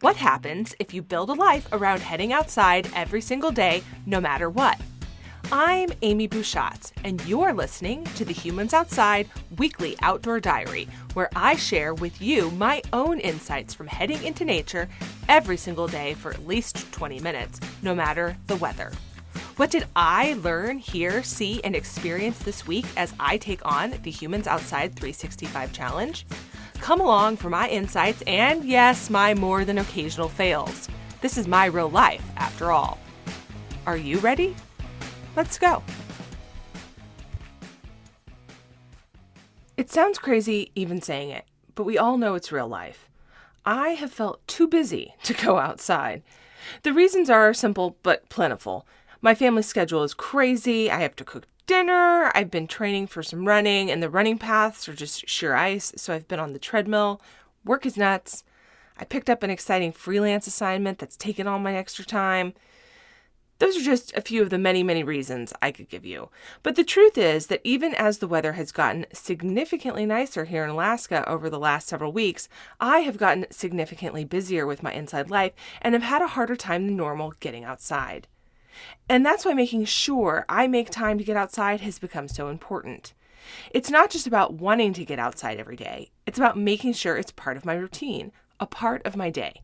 What happens if you build a life around heading outside every single day, no matter what? I'm Amy Bouchatz, and you're listening to the Humans Outside Weekly Outdoor Diary, where I share with you my own insights from heading into nature every single day for at least 20 minutes, no matter the weather. What did I learn, hear, see, and experience this week as I take on the Humans Outside 365 Challenge? Come along for my insights and, yes, my more than occasional fails. This is my real life, after all. Are you ready? Let's go. It sounds crazy even saying it, but we all know it's real life. I have felt too busy to go outside. The reasons are simple but plentiful. My family schedule is crazy. I have to cook dinner. I've been training for some running, and the running paths are just sheer ice, so I've been on the treadmill. Work is nuts. I picked up an exciting freelance assignment that's taken all my extra time. Those are just a few of the many, many reasons I could give you. But the truth is that even as the weather has gotten significantly nicer here in Alaska over the last several weeks, I have gotten significantly busier with my inside life and have had a harder time than normal getting outside. And that's why making sure I make time to get outside has become so important. It's not just about wanting to get outside every day. It's about making sure it's part of my routine, a part of my day.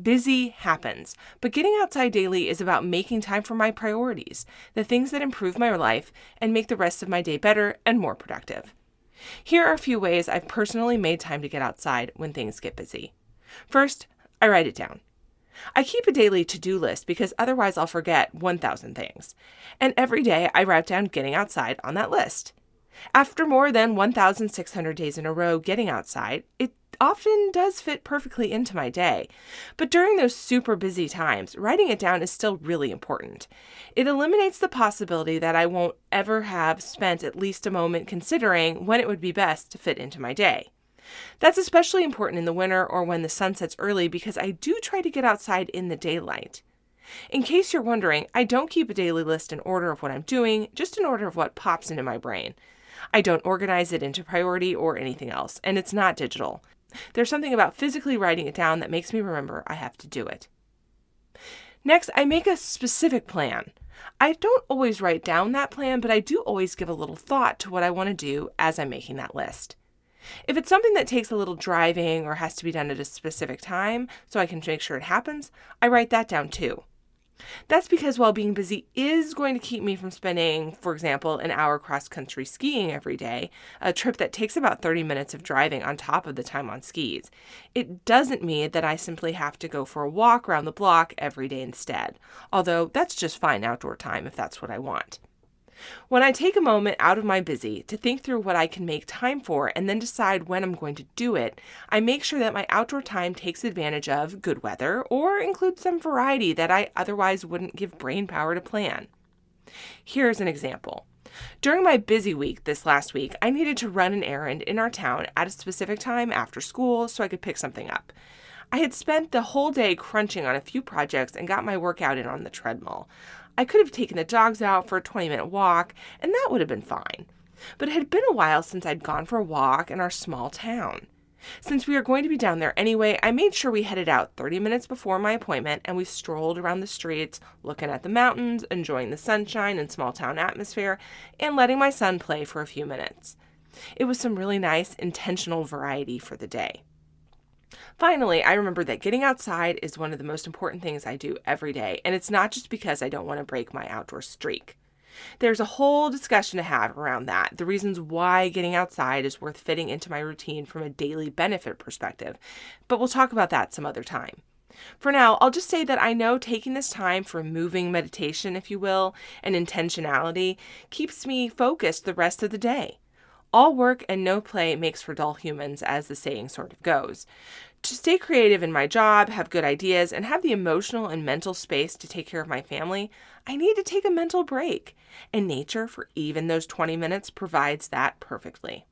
Busy happens, but getting outside daily is about making time for my priorities, the things that improve my life and make the rest of my day better and more productive. Here are a few ways I've personally made time to get outside when things get busy. First, I write it down. I keep a daily to-do list because otherwise I'll forget 1,000 things. And every day I write down getting outside on that list. After more than 1,600 days in a row getting outside, it often does fit perfectly into my day. But during those super busy times, writing it down is still really important. It eliminates the possibility that I won't ever have spent at least a moment considering when it would be best to fit into my day. That's especially important in the winter or when the sun sets early because I do try to get outside in the daylight. In case you're wondering, I don't keep a daily list in order of what I'm doing, just in order of what pops into my brain. I don't organize it into priority or anything else, and it's not digital. There's something about physically writing it down that makes me remember I have to do it. Next, I make a specific plan. I don't always write down that plan, but I do always give a little thought to what I want to do as I'm making that list. If it's something that takes a little driving or has to be done at a specific time so I can make sure it happens, I write that down too. That's because while being busy is going to keep me from spending, for example, an hour cross-country skiing every day, a trip that takes about 30 minutes of driving on top of the time on skis, it doesn't mean that I simply have to go for a walk around the block every day instead, although that's just fine outdoor time if that's what I want. When I take a moment out of my busy to think through what I can make time for and then decide when I'm going to do it, I make sure that my outdoor time takes advantage of good weather or includes some variety that I otherwise wouldn't give brain power to plan. Here's an example. During my busy week this last week, I needed to run an errand in our town at a specific time after school so I could pick something up. I had spent the whole day crunching on a few projects and got my workout in on the treadmill. I could have taken the dogs out for a 20-minute walk, and that would have been fine. But it had been a while since I'd gone for a walk in our small town. Since we were going to be down there anyway, I made sure we headed out 30 minutes before my appointment, and we strolled around the streets, looking at the mountains, enjoying the sunshine and small town atmosphere, and letting my son play for a few minutes. It was some really nice, intentional variety for the day. Finally, I remember that getting outside is one of the most important things I do every day, and it's not just because I don't want to break my outdoor streak. There's a whole discussion to have around that, the reasons why getting outside is worth fitting into my routine from a daily benefit perspective, but we'll talk about that some other time. For now, I'll just say that I know taking this time for moving meditation, if you will, and intentionality keeps me focused the rest of the day. All work and no play makes for dull humans, as the saying sort of goes. To stay creative in my job, have good ideas, and have the emotional and mental space to take care of my family, I need to take a mental break. And nature, for even those 20 minutes, provides that perfectly.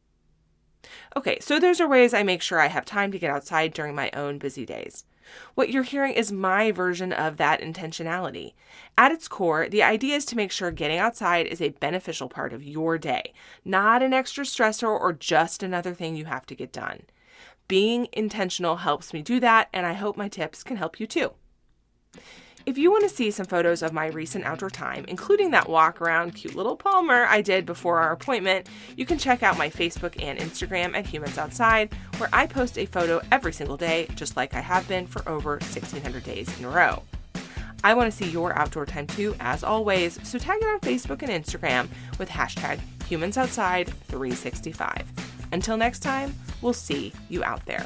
Okay, so those are ways I make sure I have time to get outside during my own busy days. What you're hearing is my version of that intentionality. At its core, the idea is to make sure getting outside is a beneficial part of your day, not an extra stressor or just another thing you have to get done. Being intentional helps me do that, and I hope my tips can help you too. If you want to see some photos of my recent outdoor time, including that walk around cute little Palmer I did before our appointment, you can check out my Facebook and Instagram at Humans Outside, where I post a photo every single day, just like I have been for over 1,600 days in a row. I want to see your outdoor time too, as always, so tag it on Facebook and Instagram with hashtag HumansOutside365. Until next time, we'll see you out there.